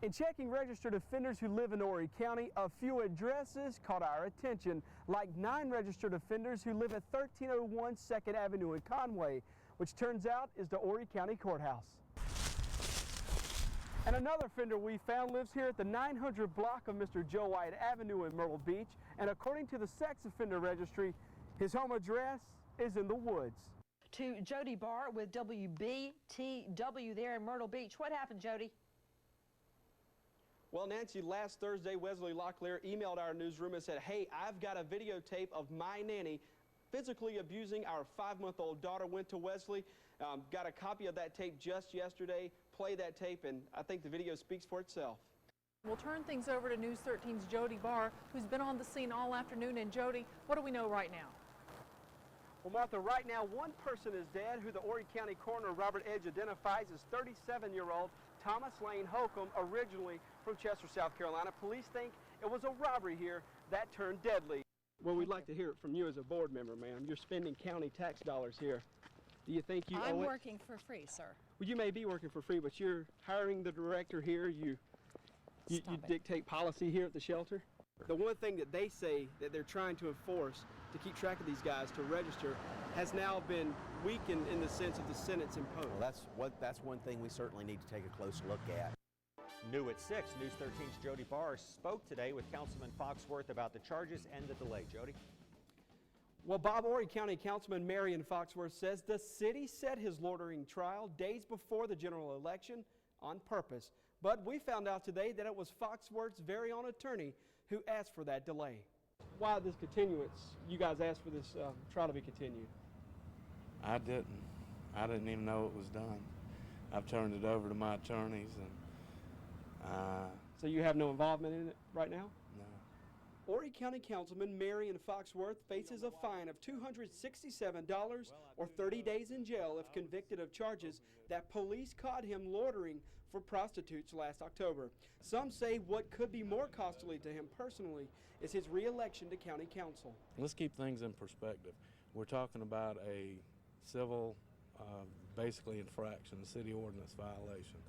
In checking registered offenders who live in Horry County, a few addresses caught our attention, like 9 registered offenders who live at 1301 2nd Avenue in Conway, which turns out is the Horry County Courthouse. And another offender we found lives here at the 900 block of Mr. Joe White Avenue in Myrtle Beach, and according to the Sex Offender Registry, his home address is in the woods. To Jody Barr with WBTW there in Myrtle Beach. What happened, Jody? Well, Nancy, last Thursday, Wesley Locklear emailed our newsroom and said, hey, I've got a videotape of my nanny physically abusing our 5-month-old daughter. Went to Wesley, got a copy of that tape just yesterday, played that tape, and I think the video speaks for itself. We'll turn things over to News 13's Jody Barr, who's been on the scene all afternoon. And Jody, what do we know right now? Well, Martha, right now one person is dead who the Horry County Coroner Robert Edge identifies as 37-year-old Thomas Lane Holcomb, originally from Chester, South Carolina. Police think it was a robbery here that turned deadly. Well, we'd like to hear it from you as a board member, ma'am. You're spending county tax dollars here. Do you think you owe it? I'm working for free, sir. Well, you may be working for free, but you're hiring the director here. You dictate policy here at the shelter. The one thing that they say that they're trying to enforce to keep track of these guys to register has now been weakened in the sense of the sentence imposed. Well, that's one thing we certainly need to take a close look at. New at 6, News 13's Jody Barr spoke today with Councilman Foxworth about the charges and the delay. Jody? Well, Bob, Horry County Councilman Marion Foxworth says the city set his loitering trial days before the general election on purpose. But we found out today that it was Foxworth's very own attorney who asked for that delay. Why this continuance? You guys asked for this trial to be continued. I didn't even know it was done. I've turned it over to my attorneys, and so you have no involvement in it right now? No. Horry County Councilman Marion Foxworth faces a fine of $267 or 30 days in jail if convicted of charges that police caught him loitering for prostitutes last October. Some say what could be more costly to him personally is his re-election to county council. Let's keep things in perspective. We're talking about a civil, basically infraction, city ordinance violation.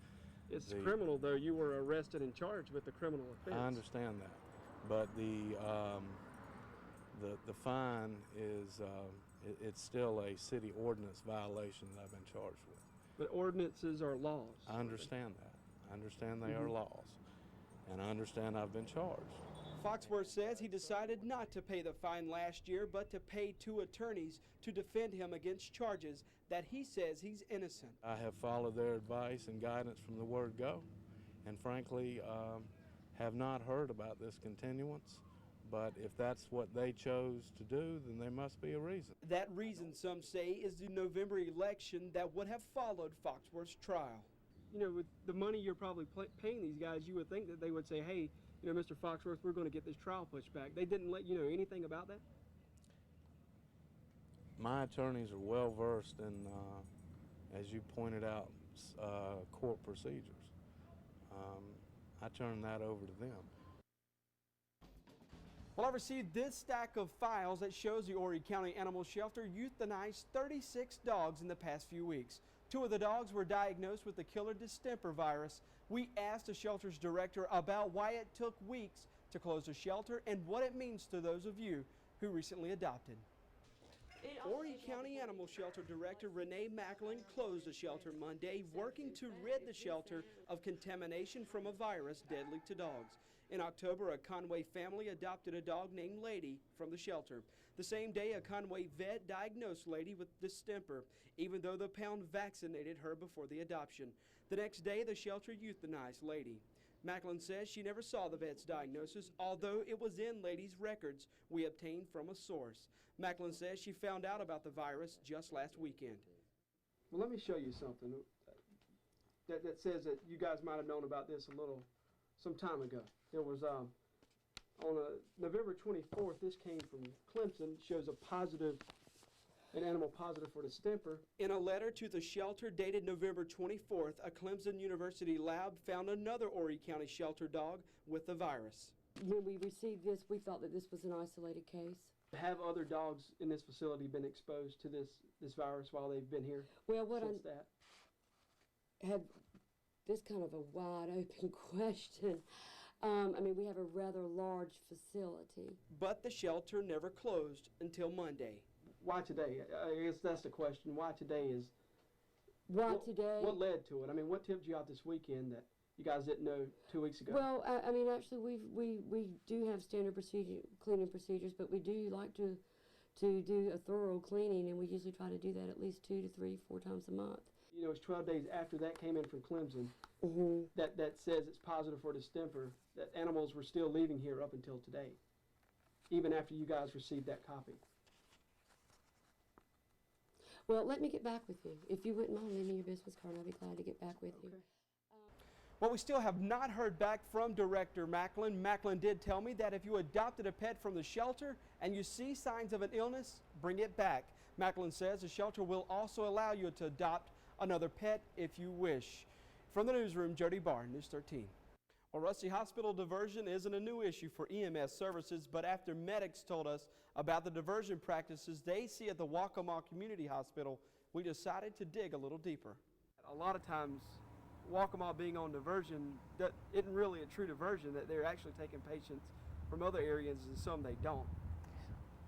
It's criminal, though. You were arrested and charged with the criminal offense. I understand that. But the fine is it's still a city ordinance violation that I've been charged with. But ordinances are laws. I understand that. I understand they are laws, and I understand I've been charged. Foxworth says he decided not to pay the fine last year, but to pay 2 attorneys to defend him against charges that he says he's innocent. I have followed their advice and guidance from the word go, and frankly, have not heard about this continuance, but if that's what they chose to do, then there must be a reason. That reason, some say, is the November election that would have followed Foxworth's trial. You know, with the money you're probably paying these guys, you would think that they would say, hey, you know, Mr. Foxworth, we're going to get this trial pushed back. They didn't let you know anything about that? My attorneys are well versed in, as you pointed out, court procedures. I turn that over to them. Well, I received this stack of files that shows the Horry County Animal Shelter euthanized 36 dogs in the past few weeks. 2 of the dogs were diagnosed with the killer distemper virus. We asked the shelter's director about why it took weeks to close the shelter and what it means to those of you who recently adopted. Horry County Animal Shelter Director Renee Macklin closed the shelter Monday, working to rid the shelter of contamination from a virus deadly to dogs. In October, a Conway family adopted a dog named Lady from the shelter. The same day, a Conway vet diagnosed Lady with distemper, even though the pound vaccinated her before the adoption. The next day, the shelter euthanized Lady. Macklin says she never saw the vet's diagnosis, although it was in Lady's records we obtained from a source. Macklin says she found out about the virus just last weekend. Well, let me show you something that says that you guys might have known about this some time ago. There was, on November 24th, this came from Clemson, shows an animal positive for distemper. In a letter to the shelter dated November 24th, a Clemson University lab found another Horry County shelter dog with the virus. When we received this, we thought that this was an isolated case. Have other dogs in this facility been exposed to this virus while they've been here? Well, what since that? This kind of a wide open question. I mean, we have a rather large facility. But the shelter never closed until Monday. Why today? I guess that's the question. Why today is... Why today? What led to it? I mean, what tipped you out this weekend that you guys didn't know 2 weeks ago? Well, I mean, actually, we do have standard cleaning procedures, but we do like to do a thorough cleaning, and we usually try to do that at least 2 to 3, 4 times a month. You know, it's 12 days after that came in from Clemson that says it's positive for distemper, that animals were still leaving here up until today, even after you guys received that copy. Well, let me get back with you. If you wouldn't mind leaving your business card, I'll be glad to get back with you. Well, we still have not heard back from Director Macklin. Macklin did tell me that if you adopted a pet from the shelter and you see signs of an illness, bring it back. Macklin says the shelter will also allow you to adopt another pet if you wish. From the newsroom, Jody Barr, News 13. Well, Rusty, hospital diversion isn't a new issue for EMS services, but after medics told us about the diversion practices they see at the Waccamaw Community Hospital, we decided to dig a little deeper. A lot of times, Waccamaw being on diversion, that isn't really a true diversion, that they're actually taking patients from other areas and some they don't.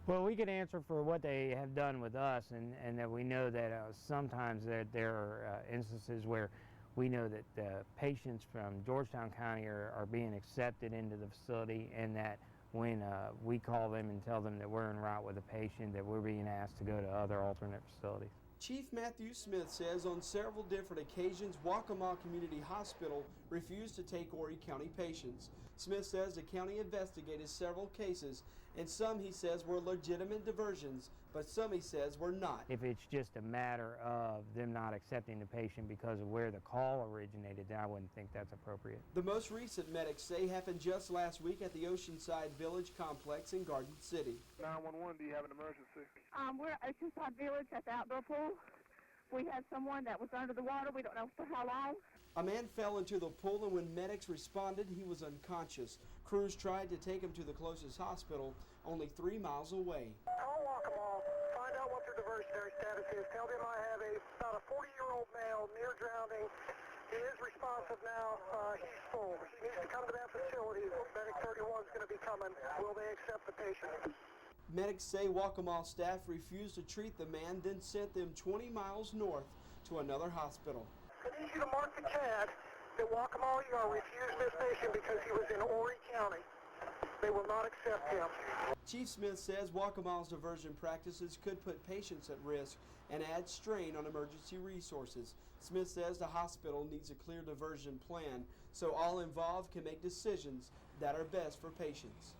Well, we can answer for what they have done with us, and that we know that sometimes there are instances where we know that patients from Georgetown County are being accepted into the facility, and that when we call them and tell them that we're en route with a patient, that we're being asked to go to other alternate facilities. Chief Matthew Smith says on several different occasions, Waccamaw Community Hospital refused to take Horry County patients. Smith says the county investigated several cases, and some, he says, were legitimate diversions, but some, he says, were not. If it's just a matter of them not accepting the patient because of where the call originated, then I wouldn't think that's appropriate. The most recent, medics say, happened just last week at the Oceanside Village complex in Garden City. 911, do you have an emergency? We're at Oceanside Village at the outdoor pool. We had someone that was under the water. We don't know for how long. A man fell into the pool, and when medics responded, he was unconscious. Crews tried to take him to the closest hospital, only 3 miles away. Call Waccamaw, find out what their diversionary status is. Tell them I have about a 40-year-old male near drowning. He is responsive now. He's full. He needs to come to that facility. Medic 31 is going to be coming. Will they accept the patient? Medics say Waccamaw staff refused to treat the man, then sent them 20 miles north to another hospital. I need you to mark the CAD that Waccamaw refused this patient because he was in Horry County. They will not accept him. Chief Smith says Waccamaw's diversion practices could put patients at risk and add strain on emergency resources. Smith says the hospital needs a clear diversion plan so all involved can make decisions that are best for patients.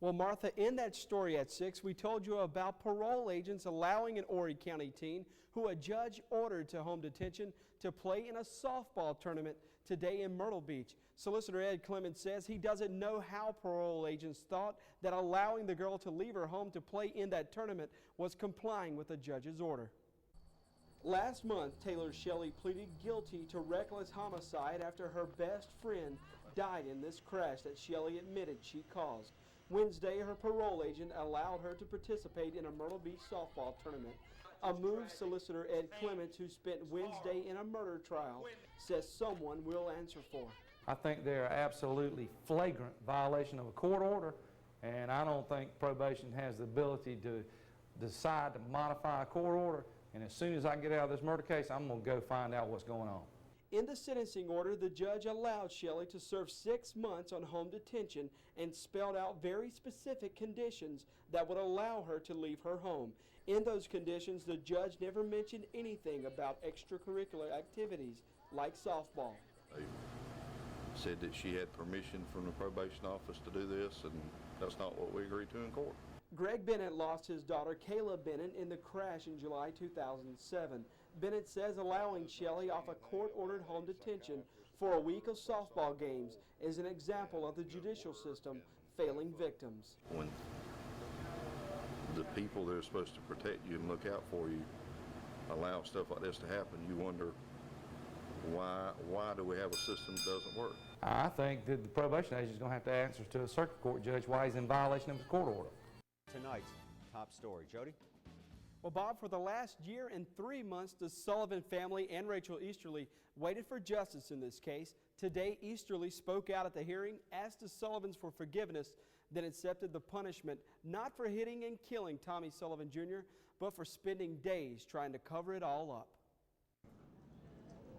Well, Martha, in that story at 6, we told you about parole agents allowing an Horry County teen who a judge ordered to home detention to play in a softball tournament today in Myrtle Beach. Solicitor Ed Clements says he doesn't know how parole agents thought that allowing the girl to leave her home to play in that tournament was complying with the judge's order. Last month, Taylor Shelley pleaded guilty to reckless homicide after her best friend died in this crash that Shelley admitted she caused. Wednesday, her parole agent allowed her to participate in a Myrtle Beach softball tournament, a move Solicitor Ed Clements, who spent Wednesday in a murder trial, says someone will answer for. I think they're absolutely flagrant violation of a court order, and I don't think probation has the ability to decide to modify a court order, and as soon as I get out of this murder case, I'm going to go find out what's going on. In the sentencing order, the judge allowed Shelley to serve 6 months on home detention and spelled out very specific conditions that would allow her to leave her home. In those conditions, the judge never mentioned anything about extracurricular activities like softball. They said that she had permission from the probation office to do this, and that's not what we agreed to in court. Greg Bennett lost his daughter Kayla Bennett in the crash in July 2007. Bennett says allowing Shelley off a court-ordered home detention for a week of softball games is an example of the judicial system failing victims. When the people that are supposed to protect you and look out for you allow stuff like this to happen, you wonder why do we have a system that doesn't work? I think that the probation agent is going to have to answer to a circuit court judge why he's in violation of his court order. Tonight's top story. Jody? Well, Bob, for the last year and 3 months, the Sullivan family and Rachel Easterly waited for justice in this case. Today, Easterly spoke out at the hearing, asked the Sullivans for forgiveness, then accepted the punishment, not for hitting and killing Tommy Sullivan Jr., but for spending days trying to cover it all up.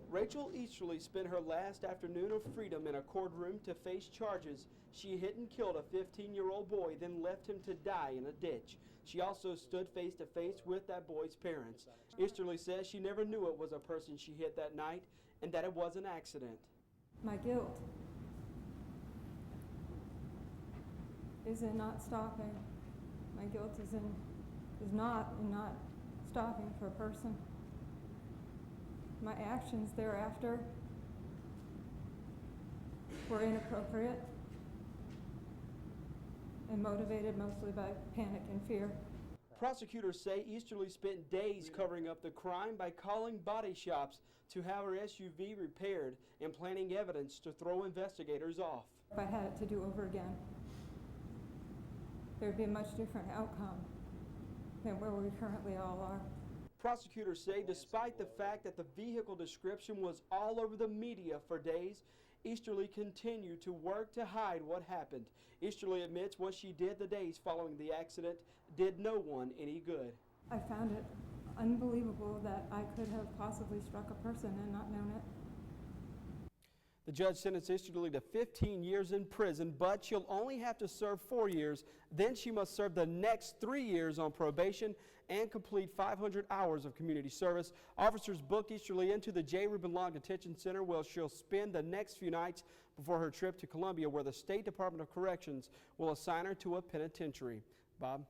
Rachel Easterly spent her last afternoon of freedom in a courtroom to face charges. She hit and killed a 15-year-old boy, then left him to die in a ditch. She also stood face to face with that boy's parents. Easterly says she never knew it was a person she hit that night and that it was an accident. My guilt is in not stopping. My guilt is not in not stopping for a person. My actions thereafter were inappropriate and motivated mostly by panic and fear. Prosecutors say Easterly spent days covering up the crime by calling body shops to have her SUV repaired and planting evidence to throw investigators off. If I had it to do over again, there would be a much different outcome than where we currently all are. Prosecutors say despite the fact that the vehicle description was all over the media for days, Easterly continued to work to hide what happened. Easterly admits what she did the days following the accident did no one any good. I found it unbelievable that I could have possibly struck a person and not known it. The judge sentenced Easterly to 15 years in prison, but she'll only have to serve 4 years. Then she must serve the next 3 years on probation and complete 500 hours of community service. Officers booked Easterly into the J. Reuben Long Detention Center, where she'll spend the next few nights before her trip to Columbia, where the State Department of Corrections will assign her to a penitentiary. Bob?